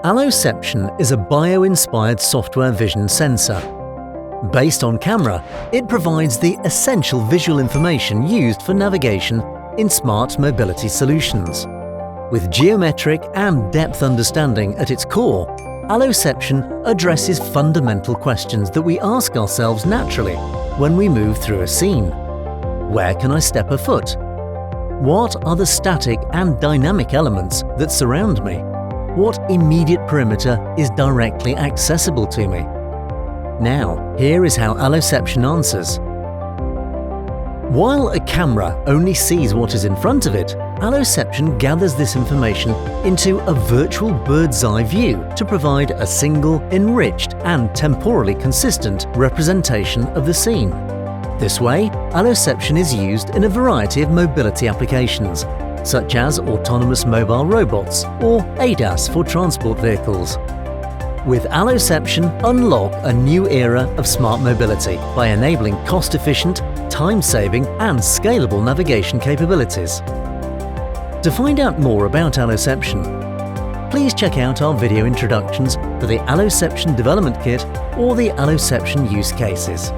Aloception is a bio-inspired software vision sensor. Based on camera, it provides the essential visual information used for navigation in smart mobility solutions. With geometric and depth understanding at its core, Aloception addresses fundamental questions that we ask ourselves naturally when we move through a scene. Where can I step a foot? What are the static and dynamic elements that surround me? What immediate perimeter is directly accessible to me? Now, here is how Aloception answers. While a camera only sees what is in front of it, Aloception gathers this information into a virtual bird's-eye view to provide a single, enriched and temporally consistent representation of the scene. This way, Aloception is used in a variety of mobility applications, such as autonomous mobile robots or ADAS for transport vehicles. With Aloception, unlock a new era of smart mobility by enabling cost-efficient, time-saving and scalable navigation capabilities. To find out more about Aloception, please check out our video introductions for the Aloception Development Kit or the Aloception use cases.